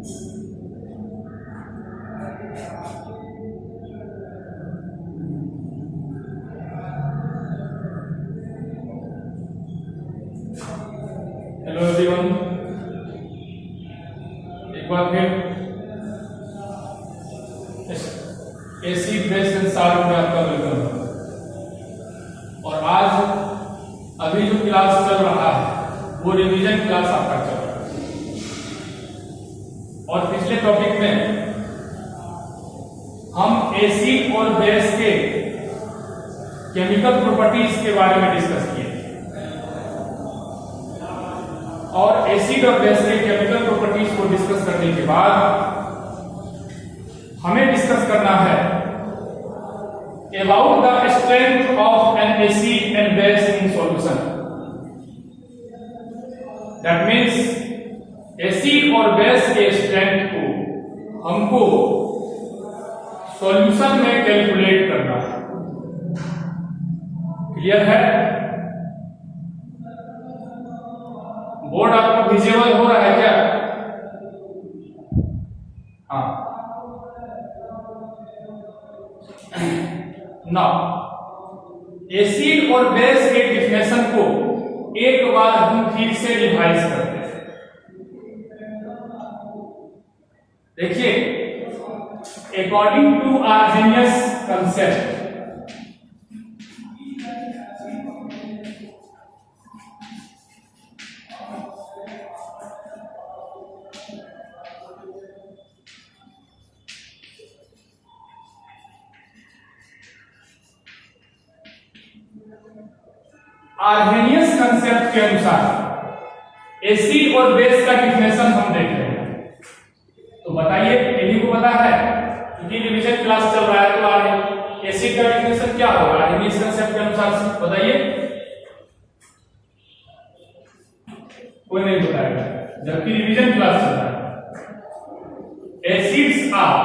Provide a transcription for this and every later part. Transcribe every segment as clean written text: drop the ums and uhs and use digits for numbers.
Hello everyone, एक बार फिर acid base and salt में आपका वेलकम। और आज अभी जो क्लास चल रहा है वो रिवीजन क्लास आपका चल रहा है। और पिछले टॉपिक में हम एसिड और बेस के केमिकल प्रॉपर्टीज के बारे में डिस्कस किए और एसिड और बेस के केमिकल प्रॉपर्टीज को डिस्कस करने के बाद हमें डिस्कस करना है about the strength of N acid and base in solution. That means acid और बेस के स्ट्रेंथ को हमको सॉल्यूशन में कैलकुलेट करना है। क्लियर है? बोर्ड आपको विजिबल हो रहा है क्या? हाँ। नाउ एसिड और बेस के डिफिनेशन को एक बार हम फिर से रिवाइज करते हैं। देखिए, according to Arrhenius concept Arrhenius concept के अनुसार एसिड और बेस का डिफिनेशन हम देख रहे हैं। तो बताइए, इन्हीं को पता है क्योंकि रिवीजन क्लास चल रहा है। तो एसिड का डिफिनेशन क्या होगा आर्हेनियस कंसेप्ट के अनुसार? बताइए, कोई नहीं बताएगा जबकि रिवीजन क्लास चल रहा है। Acids are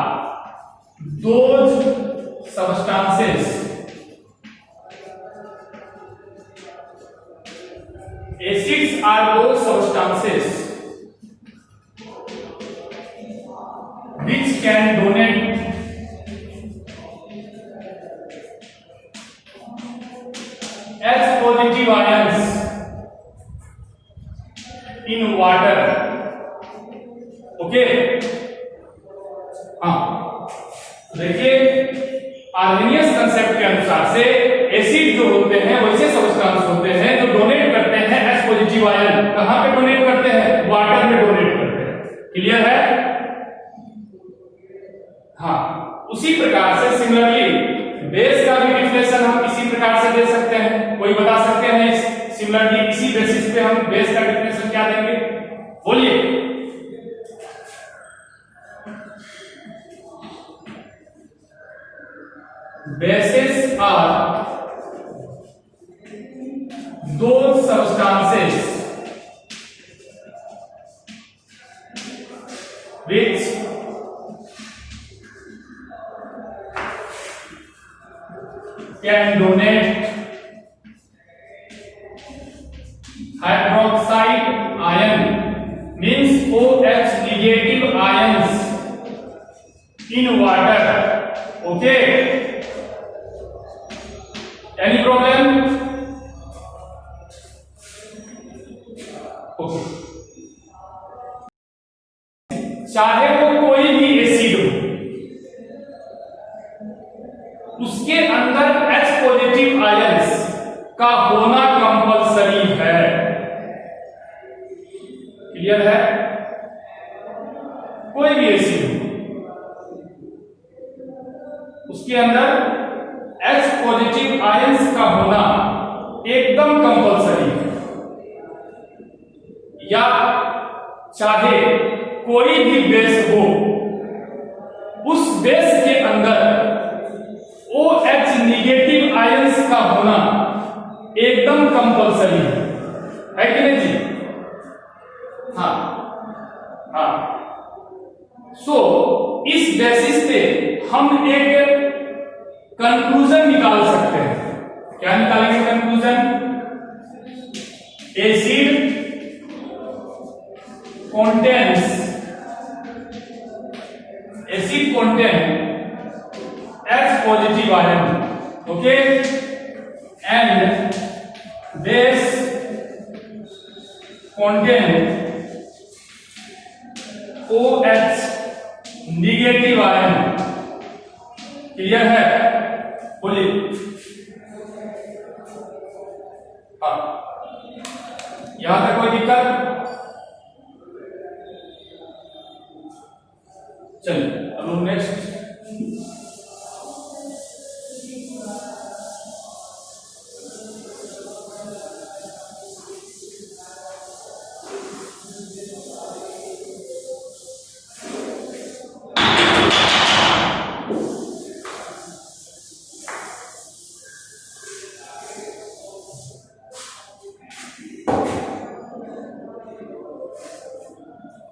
those substances Acids are those substances which can donate H positive ions in water. Okay? हाँ, देखिए, आर्हेनियस कंसेप्ट के अनुसार से एसिड जो होते हैं वैसे सब्सटेंस होते हैं जो डोनेट करते हैं H पॉजिटिव आयन। कहां पे डोनेट करते हैं? वाटर में डोनेट करते हैं। क्लियर है? हाँ, उसी प्रकार से सिमिलरली बेस का भी डिफिनेशन हम इसी प्रकार से दे सकते हैं। कोई बता सकते हैं सिमिलरली इसी बेसिस पे हम बेस का डिफिनेशन क्या देंगे? बोलिए। Bases are those substances which can donate hydroxide ion, means OH negative ions in water. Okay? Any problem? Okay. चाहे वो कोई भी एसिड हो, उसके अंदर H पॉजिटिव आयंस का होना कंपलसरी है। क्लियर है? कोई भी एसिड हो, उसके अंदर H पॉजिटिव आयंस का होना एकदम कंपलसरी है। या चाहे कोई भी बेस हो, उस बेस के अंदर OH निगेटिव आयंस का होना एकदम कंपलसरी है कि नहीं जी? हाँ हाँ। सो इस बेसिस पे हम एक कंक्लूजन निकाल सकते हैं। क्या निकालेंगे conclusion? Acid contains acid contain H positive ion, okay, and base contain OH negative ion. Clear है? बोलिए। हाँ, यहां तक कोई दिक्कत? चलिए अब next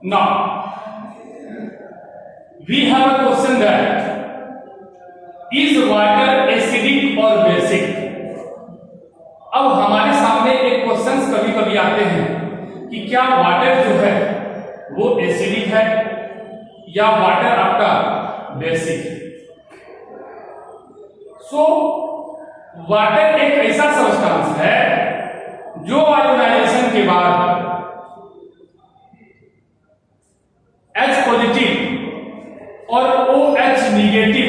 now we have a question that is water acidic or basic. अब हमारे सामने एक क्वेश्चंस कभी कभी आते हैं कि क्या वाटर जो है वो एसिडिक है या वाटर आपका बेसिक है। सो वाटर एक ऐसा सब्सटेंस है जो आयोनाइजेशन के बाद H पॉजिटिव और OH निगेटिव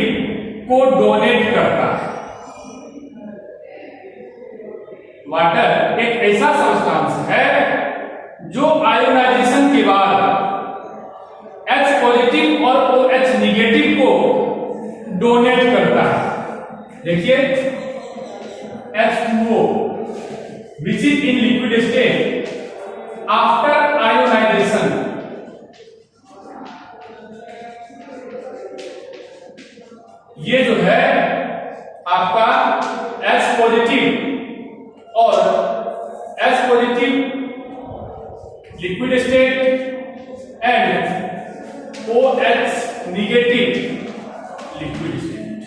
को डोनेट करता है। वाटर एक ऐसा सब्सटेंस है जो आयोनाइजेशन के बाद H पॉजिटिव और OH निगेटिव को डोनेट करता है। देखिए H2O which is in liquid state after ionization, ये जो है आपका H पॉजिटिव और H positive liquid state and OH negative liquid state.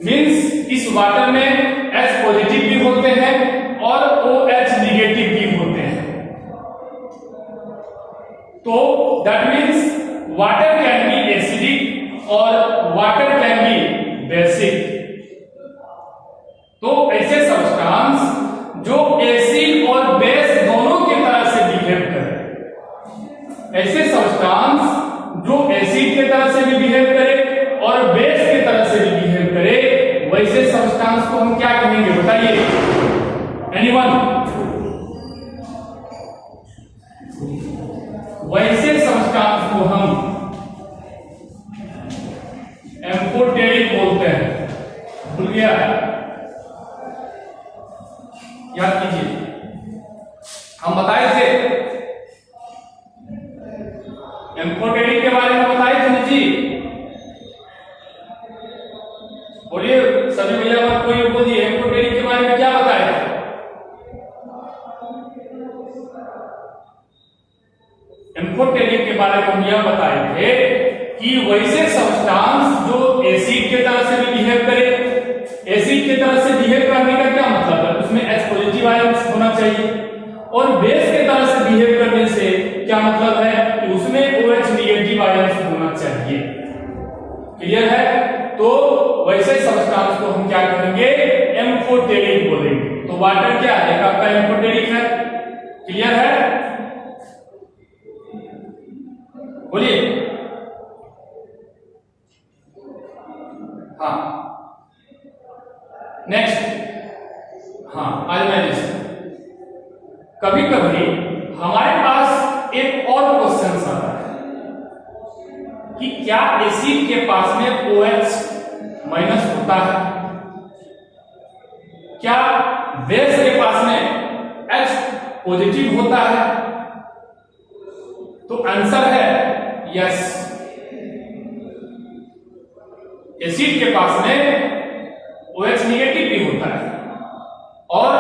Means इस वाटर में H पॉजिटिव भी होते हैं और OH निगेटिव भी होते हैं। तो that means water can be acidic और वाटर कैन बी बेसिक। तो ऐसे सब्सटेंस जो एसिड और बेस दोनों की तरह से बिहेव करे, ऐसे सब्सटेंस जो एसिड की तरह से भी बिहेव करे और बेस की तरह से भी बिहेव करे, वैसे सब्सटेंस को हम क्या कहेंगे बताइए? एनीवन? वैसे सब्सटेंस को हम एम्फोटेरिक बोलते हैं। भूल गया? याद कीजिए, हम बताए थे एम्फोटेरिक के बारे में बताए थे जी। बोलिए सभी भैया, मत कोई बोलिए एम्फोटेरिक के बारे में क्या बताए थे? एम्फोटेरिक के बारे में हम यह बताए थे कि वैसे सब्सटेंस जो एसिड की तरह से भी बिहेव करे, एसिड की तरह से बिहेव करने का क्या मतलब है? उसमें H पॉजिटिव आयन होना चाहिए। और बेस की तरह से बिहेव करने से क्या मतलब है कि उसमें OH निगेटिव आयन होना चाहिए। क्लियर है? तो वैसे सब्सटेंस को हम क्या कहेंगे? एम्फोटेरिक बोलेंगे। तो वाटर क्या है? आपका एम्फोटेरिक है। क्लियर है? बोलिए। हाँ, नेक्स्ट। हाँ, आयोनाइजेशन। कभी कभी हमारे पास एक और क्वेश्चन आता है कि क्या एसिड के पास में OH माइनस होता है? क्या बेस के पास में H पॉजिटिव होता है? तो आंसर है यस। एसिड के पास में OH निगेटिव भी होता है और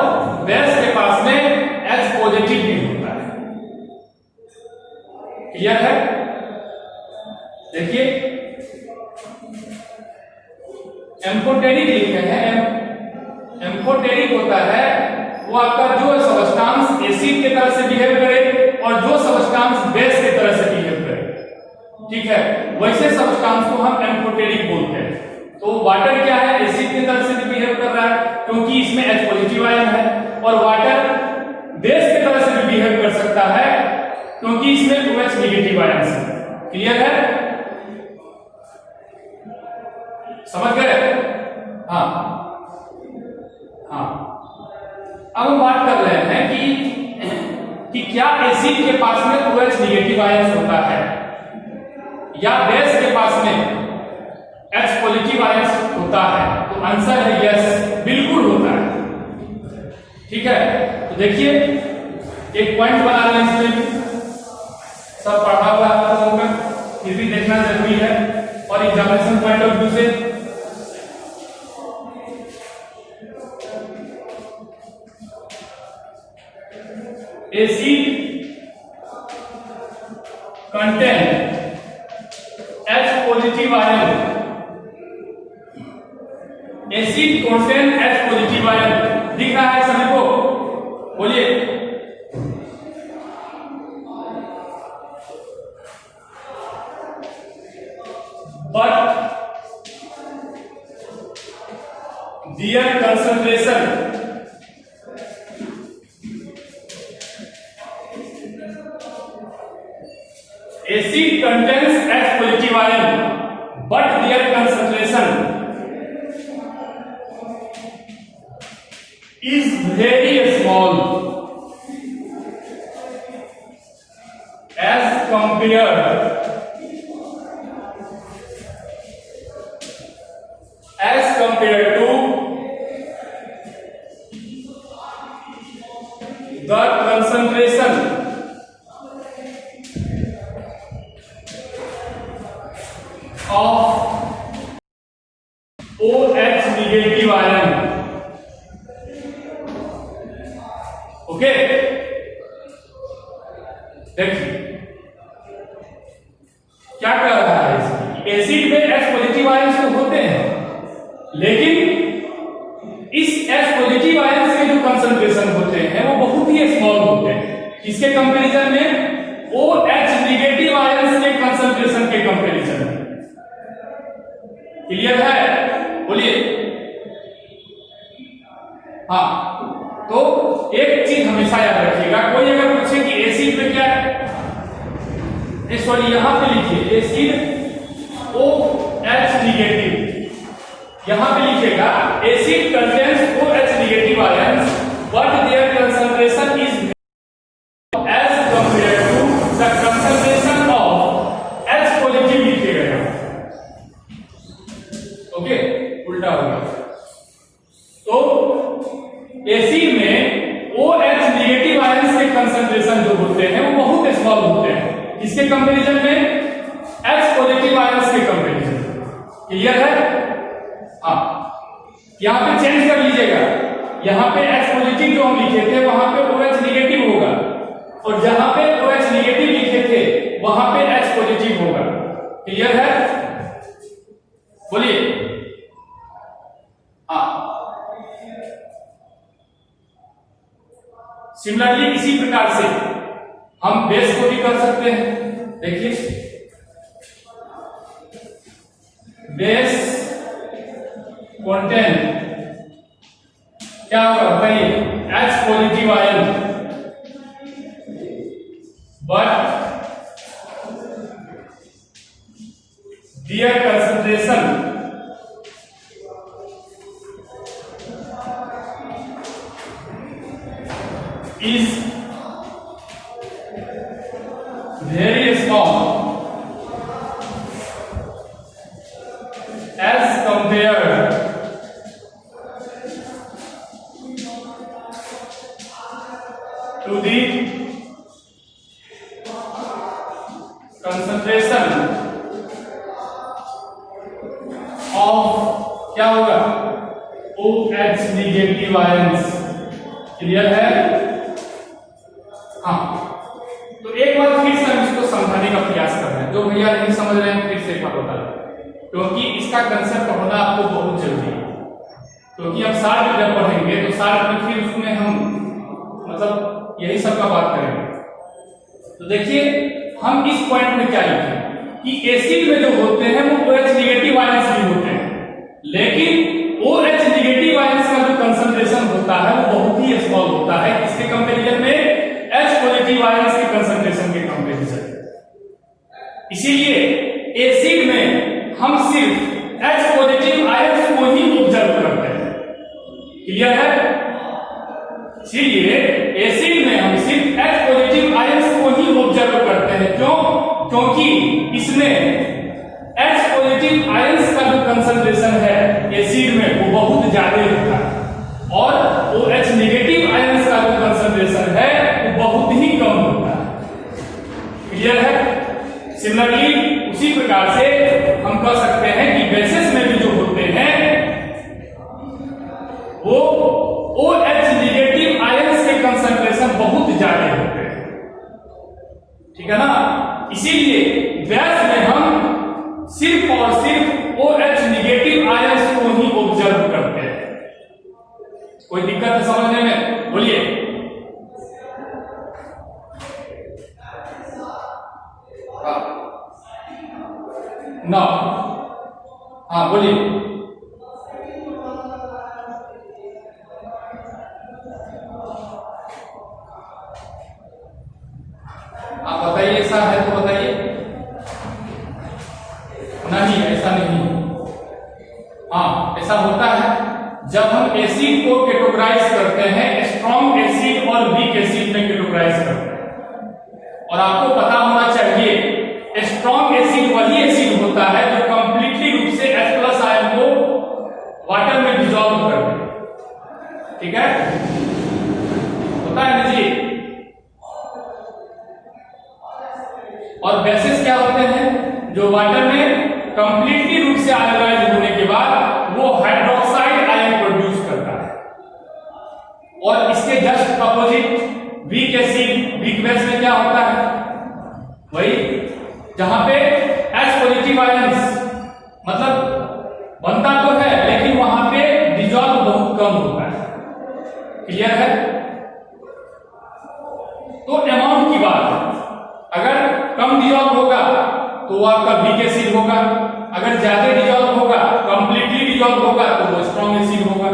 बेस के पास में H पॉजिटिव भी होता है। क्लियर है? देखिए एम्फोटेरिक लिखे हैं। एम्फोटेरिक होता है वो आपका जो सब्सटेंस एसिड की तरह से बिहेव करे और जो सब्सटेंस बेस की तरह से बिहेव करे। ठीक है, वैसे सब्सटेंस को हम एम्फोटेरिक बोलते हैं। तो वाटर क्या है, एसिड की तरह से बिहेव कर रहा है क्योंकि इसमें H पॉजिटिव आयन है, और वाटर बेस की तरह से भी बिहेव कर सकता है क्योंकि इसमें OH नेगेटिव आयन है। क्लियर है, समझ गए? हाँ हाँ, अब हम बात कर रहे हैं कि क्या एसिड के पास में OH नेगेटिव आयन होता है या बेस के पास में H पॉजिटिव आयन होता है? तो आंसर है यस, बिल्कुल होता है। ठीक है, तो देखिए एक पॉइंट बना रहे हैं, इसमें सब पढ़ा हुआ आप लोगों का, फिर भी देखना जरूरी है और एग्जामिनेशन पॉइंट ऑफ व्यू से। acid contain H positive ion, acid contain H positive ion, दिख रहा है सभी को? बोलिए। but their concentration acid contains H positive ion but their concentration is very small as compared to the concentration of OH negative ion. Okay, देखिए क्या कर रहा है, एसिड में H पॉजिटिव आयंस तो होते हैं, लेकिन इस H पॉजिटिव आयंस के जो कंसंट्रेशन होते हैं वो बहुत ही स्मॉल होते हैं। किसके कंपैरिजन में? OH नेगेटिव आयंस के कंसंट्रेशन के कंपैरिजन में। क्लियर है, बोलिए। हाँ, तो एक चीज हमेशा याद रखिएगा, कोई अगर पूछे कि एसिड में क्या है, सॉरी यहां पे लिखिए एसिड OH नेगेटिव, यहां पे लिखिएगा acid contains OH negative ions but their concentration is as compared to the concentration of H positive लिखिएगा। ओके, उल्टा हो गया। तो एसिड में OH नेगेटिव आयंस के कंसंट्रेशन जो होते हैं वो बहुत स्मॉल होते हैं, इसके कंपैरिजन में H पॉजिटिव आयंस के कंपैरिजन। क्लियर है? हाँ, यहां पे चेंज कर लीजिएगा, यहां पे H पॉजिटिव जो हम लिखे थे वहां पे OH नेगेटिव होगा, और जहां पे OH नेगेटिव लिखे थे वहां पे H पॉजिटिव होगा। क्लियर है, बोलिए। हाँ, सिमिलरली इसी प्रकार से हम बेस को भी कर सकते हैं। देखिए बेस कंटेन क्या होगा बताइए, H positive ion but their concentration is very small as compared to the concentration of क्या होगा OH नेगेटिव आयंस। क्लियर है? हाँ, तो एक बार फिर से हम इसको समझाने का प्रयास कर रहे हैं, जो भैया नहीं समझ रहे हैं फिर से एक बार बता रहे हैं, क्योंकि इसका कंसेप्ट होना आपको बहुत जरूरी है। क्योंकि हम शार्ट में जब पढ़ेंगे तो शार्ट में फिर उसमें हम मतलब यही सब का बात करेंगे। तो देखिए हम इस पॉइंट में क्या लिखें, कि एसिड में जो होते हैं वो OH नेगेटिव आयंस भी होते हैं, लेकिन OH नेगेटिव आयंस का जो कंसंट्रेशन होता है वो बहुत ही स्मॉल होता है किसके कंपैरिजन में, H पॉजिटिव आयंस के कंसंट्रेशन के कंपैरिजन। इसीलिए एसिड में हम सिर्फ H पॉजिटिव आयंस को ही ऑब्जर्व करते हैं। क्लियर है? इसीलिए एसिड में हम सिर्फ H पॉजिटिव आयंस को ही ऑब्जर्व करते हैं। क्यों? क्योंकि इसमें H पॉजिटिव आयंस का जो कंसंट्रेशन है एसिड में वो बहुत ज्यादा होता है और OH नेगेटिव आयंस का जो कंसंट्रेशन है वो बहुत ही कम होता है। क्लियर है? सिमिलरली उसी प्रकार से हम कह सकते हैं कि बेसिस में भी जो होते हैं वो OH नेगेटिव आयंस के कंसंट्रेशन बहुत ज्यादा होते हैं। ठीक है ना? इसीलिए बेस में हम सिर्फ और सिर्फ OH नेगेटिव आयंस को ही ऑब्जर्व करते हैं। कोई दिक्कत है समझने में? बोलिए। ना, हाँ बोलिए। आप बताइए, ऐसा है तो बताइए। नहीं, ऐसा नहीं। हाँ, ऐसा होता है जब हम एसिड को कैटेगराइज करते हैं, स्ट्रॉन्ग एसिड और वीक एसिड में कैटेगराइज करते हैं। और आपको पता होना चाहिए स्ट्रॉन्ग एसिड वही एसिड होता है जो कंप्लीटली रूप से H+ आयन को वाटर में डिसॉल्व कर दे। ठीक है? होता है ना जी? और बेसिस क्या होते हैं? जो वाटर में कंप्लीटली रूप से आयोनाइज होने के बाद वो हाइड्रोक्साइड आयन प्रोड्यूस करता है। और इसके just opposite weak acid, weak base में क्या होता है? वही जहां पे H पॉजिटिव आयंस मतलब बनता तो है लेकिन वहां पे डिसॉल्व बहुत कम होता है। क्लियर है? तो अमाउंट की बात है, अगर कम डिसॉल्व होगा तो वो आपका वीक एसिड होगा, अगर ज्यादा डिसॉल्व होगा, कंप्लीटली डिसॉल्व होगा तो वो स्ट्रॉन्ग एसिड होगा।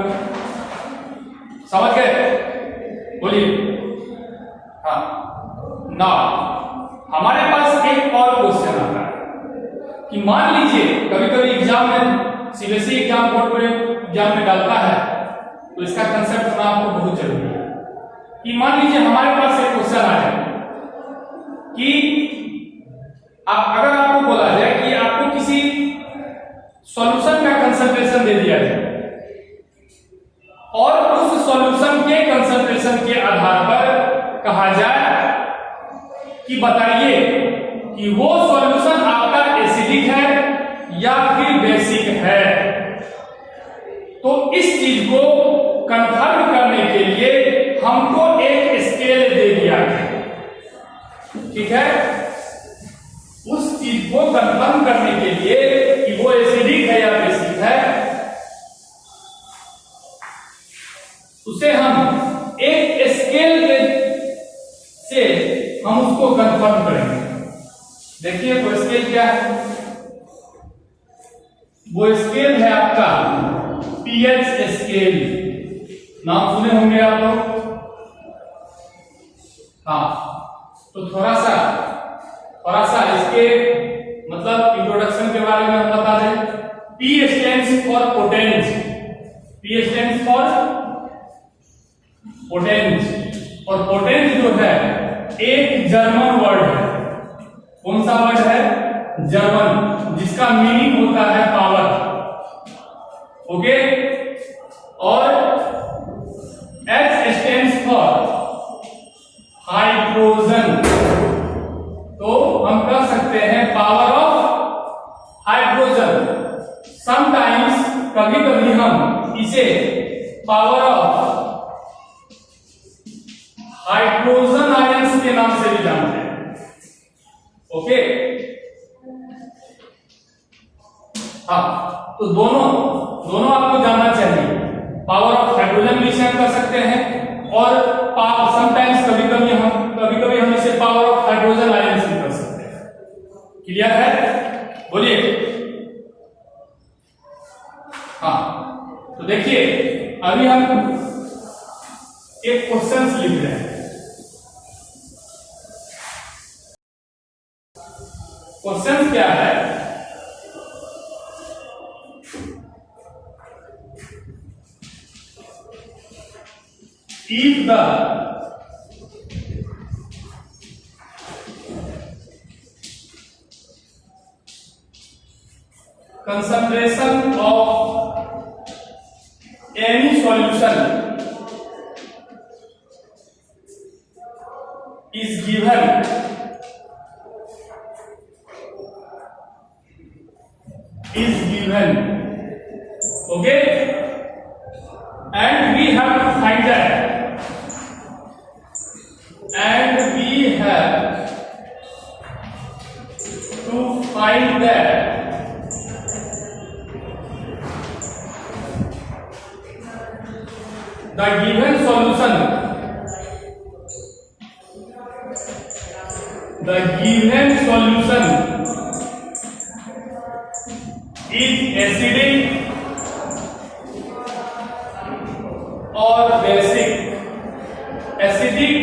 समझ गए? बोलिए। हाँ ना, हमारे पास एक और क्वेश्चन आता है कि मान लीजिए कभी कभी एग्जाम में सीबीएसई एग्जाम बोर्ड में एग्जाम में डालता है तो इसका कंसेप्ट होना आपको बहुत जरूरी है कि मान लीजिए हमारे पास एक क्वेश्चन आया कि अगर आपको बोला जाए कि आपको किसी सॉल्यूशन का कंसंट्रेशन दे दिया जाए और उस सॉल्यूशन के कंसंट्रेशन के आधार पर कहा जाए कि बताइए कि वो सॉल्यूशन आपका एसिडिक है या फिर बेसिक है। तो इस चीज को कंफर्म करने के लिए हमको एक स्केल दे दिया है। ठीक है? उस चीज को कंफर्म करने के लिए कि वो एसिडिक है या बेसिक है, उसे हम एक स्केल से हम उसको कंफर्म करेंगे। देखिए वो स्केल क्या है? वो स्केल है आपका पीएच स्केल। नाम सुने होंगे आप लोग? हाँ, तो थोड़ा सा इसके मतलब इंट्रोडक्शन के बारे में हम बता दें। P stands for potent. P stands for potent. और पोटेंट जो है एक जर्मन वर्ड है। कौन सा वर्ड है? जर्मन, जिसका मीनिंग होता है पावर। ओके? और H स्टैंड्स फॉर हाइड्रोजन। तो हम कह सकते हैं पावर ऑफ हाइड्रोजन। समटाइम्स कभी कभी हम इसे पावर ऑफ हाइड्रोजन आयंस के नाम से भी जानते हैं। ओके? हाँ, तो दोनों आपको जानना चाहिए। पावर ऑफ हाइड्रोजन भी इसे कर सकते हैं और समटाइम्स कभी कभी हम इसे पावर ऑफ हाइड्रोजन आयंस भी कर सकते हैं। क्लियर है? बोलिए। हाँ, तो देखिए अभी हम एक क्वेश्चन लिख रहे हैं। क्वेश्चन क्या है? If the concentration of any solution is given okay, and we have to find that, and we have to find that the given solution is acidic or basic, acidic,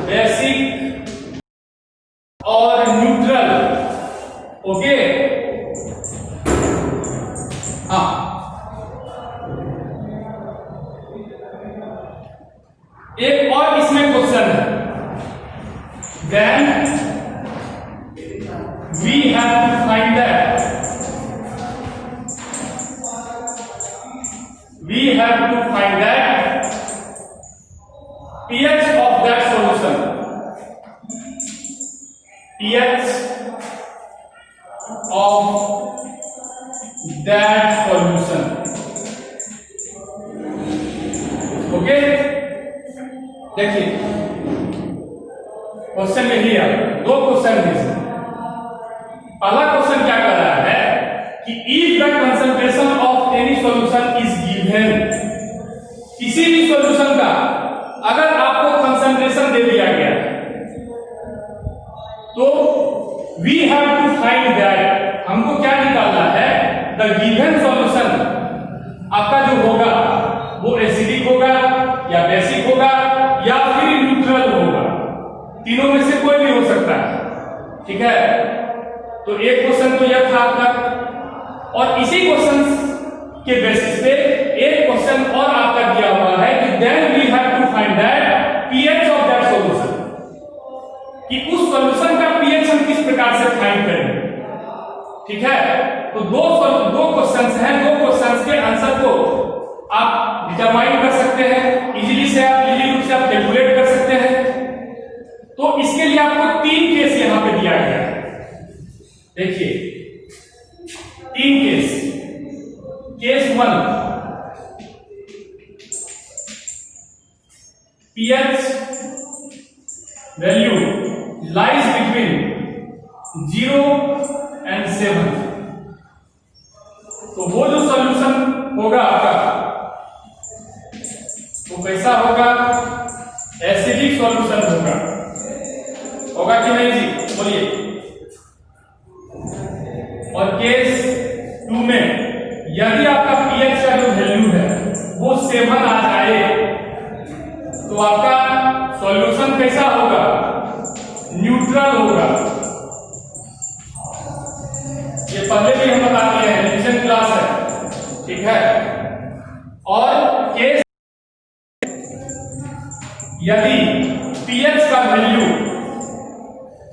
basic or neutral, okay? हाँ, एक और इसमें question है, then we have to find that, pH of that solution, pH of that solution, okay? देखिए question में ही दो question है। पहला क्वेश्चन क्या कर रहा है कि if the concentration of any solution is given, किसी भी सॉल्यूशन का अगर आपको कंसंट्रेशन दे दिया गया तो we have to find that, हमको क्या निकालना है, the given solution आपका जो होगा वो एसिडिक होगा या बेसिक होगा या फिर न्यूट्रल होगा, तीनों में से कोई भी हो सकता है, ठीक है? तो एक क्वेश्चन तो यह था आपका, और इसी क्वेश्चन के बेसिस पे एक क्वेश्चन और आपका दिया हुआ है कि then we have to find that pH of that solution, कि उस सॉल्यूशन का पीएच हम किस प्रकार से फाइंड करेंगे, ठीक है? तो दो क्वेश्चंस हैं, दो क्वेश्चंस के आंसर को आप डिटरमाइन कर सकते हैं, इजीली रूप से आप कैलकुलेट कर सकते हैं। तो इसके लिए आपको तीन केस यहां पे दिया गया है, देखिए तीन case. Case 1, pH value lies between 0 and 7, तो वो जो सॉल्यूशन होगा आपका वो कैसा होगा, एसिडिक सॉल्यूशन होगा कि नहीं जी, बोलिए। और केस 2 में यदि आपका पीएच का जो वैल्यू है वो 7 आ जाए तो आपका सॉल्यूशन कैसा होगा, न्यूट्रल होगा। ये पहले भी हम बता दिए हैं, रिवीजन क्लास है, ठीक है? और केस यदि पीएच का वैल्यू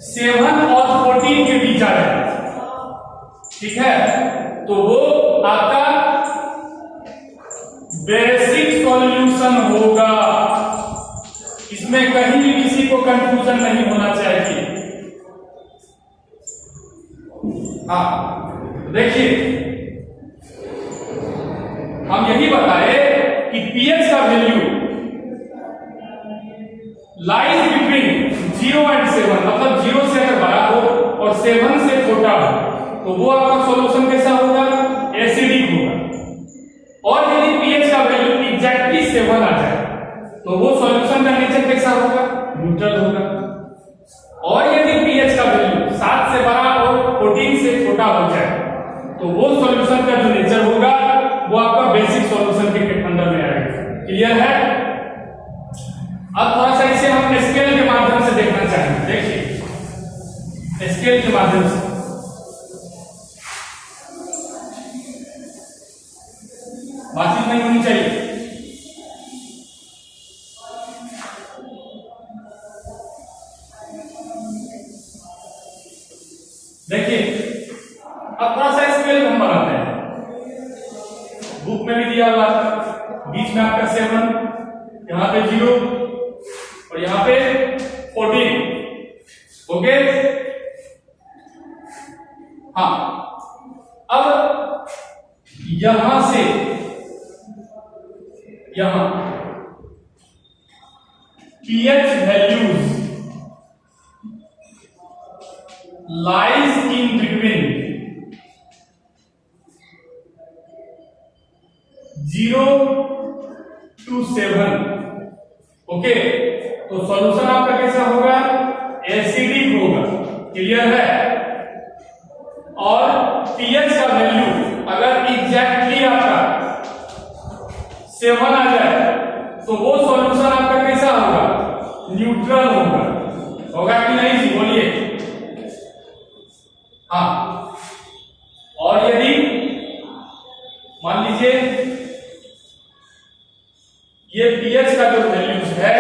7 और 14 के बीच आ जाए, ठीक है, तो वो आपका बेसिक सॉल्यूशन होगा। इसमें कहीं भी किसी को कंफ्यूजन नहीं होना चाहिए। हाँ, देखिए हम यही बताए कि पीएच का वैल्यू लाइज बिटवीन 0 and 7, मतलब 0 से अगर बड़ा हो और 7 से छोटा हो तो वो आपका सॉल्यूशन कैसा होगा, एसिडिक होगा। और यदि पीएच का वैल्यू एग्जैक्टली 7 आ जाए तो वो सॉल्यूशन का नेचर कैसा होगा, न्यूट्रल होगा। और यदि पीएच का वैल्यू 7 से बड़ा और तो वो सॉल्यूशन का जो नेचर होगा वो आपका बेसिक सॉल्यूशन के अंदर में आएगा। क्लियर है? अब थोड़ा सा इसे हम स्केल के माध्यम से देखना चाहेंगे। देखिए स्केल के माध्यम से बातचीत नहीं होनी चाहिए। देखिए अब थोड़ा सा स्केल हम बनाते हैं। बुक में भी दिया हुआ था, बीच में आपका 7, यहां पे 0 और यहां पे 14। ओके, हाँ। अब यहां से यहां pH values lies in between 0 to 7। Okay, तो सॉल्यूशन आपका कैसा होगा? एसिडिक होगा। क्लियर है? और pH का वैल्यू अगर एग्जैक्टली आपका 7 आ जाए तो वो सॉल्यूशन आपका कैसा होगा? न्यूट्रल होगा। होगा कि नहीं जी? बोलिए। हाँ, और यदि मान लीजिए ये pH का जो वैल्यूज है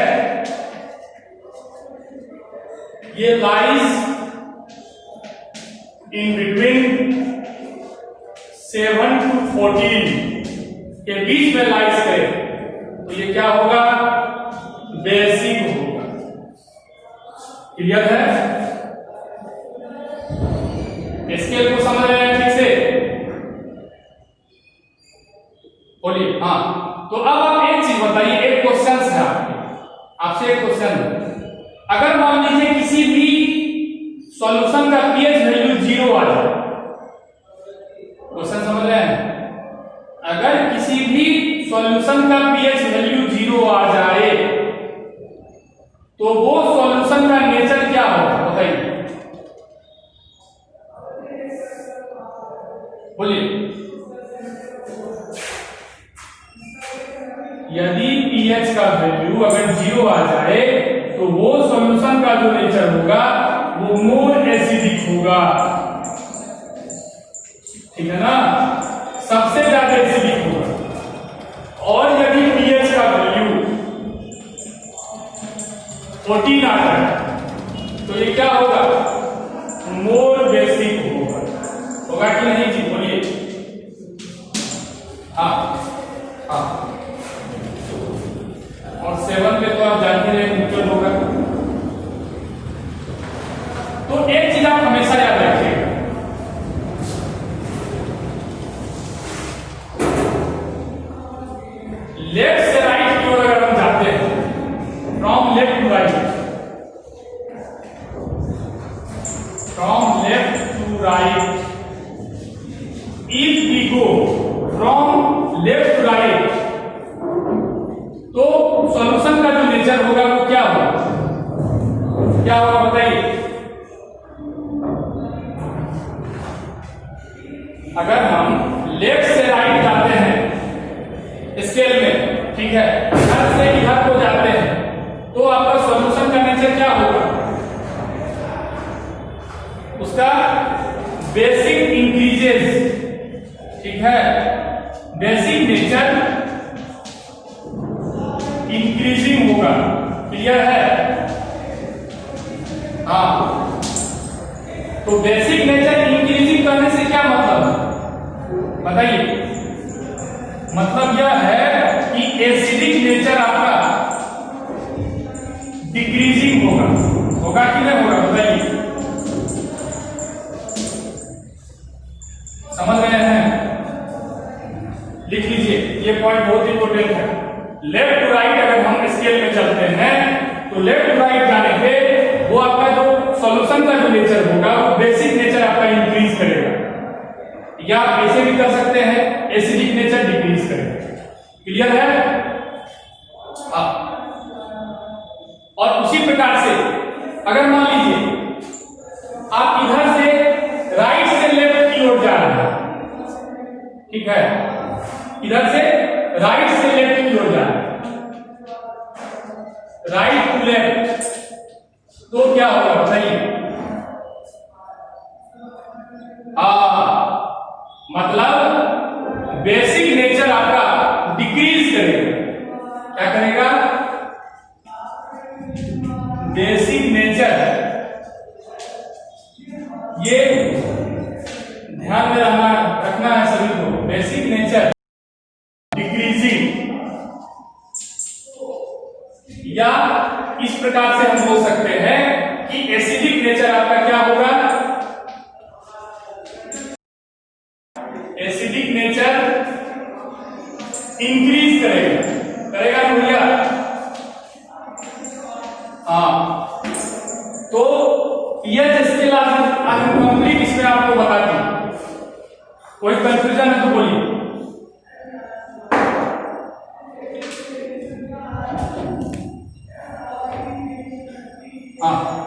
ये लाइज इन बिटवीन 7 to 14 के बीच में लाइज करे तो ये क्या होगा? बेसिक होगा। क्लियर है? स्केल को समझ रहे हैं ठीक से? बोलिए। हाँ, तो अब आप एक चीज बताइए, एक क्वेश्चन है आपसे एक क्वेश्चन है। अगर मान लीजिए किसी भी सॉल्यूशन का pH वैल्यू 0 आ जाए, क्वेश्चन समझ रहे हैं? अगर किसी भी सॉल्यूशन का pH वैल्यू 0 आ जाए तो वो सॉल्यूशन का नेचर क्या होगा? बताइए, बोलिए। यदि pH का वैल्यू अगर 0 आ जाए तो वो सॉल्यूशन का जो नेचर होगा वो मोर एसिडिक होगा। ठीक है ना? सबसे ज्यादा एसिडिक होगा। और यदि pH का वैल्यू 14 आ जाए तो ये क्या होगा? मोर बेसिक होगा। होगा कि नहीं जी? बोलिए। हाँ हाँ, और 7 पे तो आप जानते हैं न्यूट्रल होगा। तो एक चीज आप हमेशा याद रखिएगा, लेफ्ट से राइट की ओर अगर हम जाते हैं, from left to right, from left to right, if we go from left to right तो सॉल्यूशन का जो नेचर होगा वो क्या होगा? क्या होगा बताइए? अगर हम लेफ्ट से राइट जाते हैं स्केल में, ठीक है, इधर से इधर को जाते हैं तो आपका सॉल्यूशन का नेचर क्या होगा? उसका बेसिक इंक्रीजेस। ठीक है, बेसिक नेचर इंक्रीजिंग होगा। क्लियर है? हाँ, तो बेसिक नेचर इंक्रीजिंग करने से क्या मतलब है? बताइए। मतलब यह है कि एसिडिक नेचर आपका डिक्रीजिंग होगा। होगा कि नहीं होगा? बताइए। समझ रहे हैं? लिख लीजिए, ये पॉइंट बहुत इंपॉर्टेंट है। लेफ्ट टू राइट अगर हम स्केल में चलते हैं तो लेफ्ट टू राइट जाने पे वो आपका जो सॉल्यूशन का जो नेचर होगा वो बेसिक नेचर आपका इंक्रीज करेगा, या आप ऐसे भी कर सकते हैं एसिडिक नेचर डिक्रीज करेगा। क्लियर है? हाँ, और उसी प्रकार से अगर मान लीजिए आप इधर से राइट से लेफ्ट की ओर जा रहे हैं, ठीक है, इधर से राइट से लेफ्ट की ओर जाए, राइट टू लेफ्ट, तो क्या होगा बताइए? मतलब बेसिक नेचर आपका डिक्रीज करेगा। क्या करेगा? बेसिक नेचर, ये ध्यान में रखना है सभी को। बेसिक नेचर डिक्रीजिंग, या इस प्रकार से हम बोल सकते हैं कि एसिडिक नेचर आपका क्या होगा? एसिडिक नेचर इंक्रीज करेगा, करेगा ना भैया? हाँ, तो यह स्केल आज हम कंप्लीट इसमें आपको बता दें। कोई कंफ्यूजन है तो बोलिए। हाँ,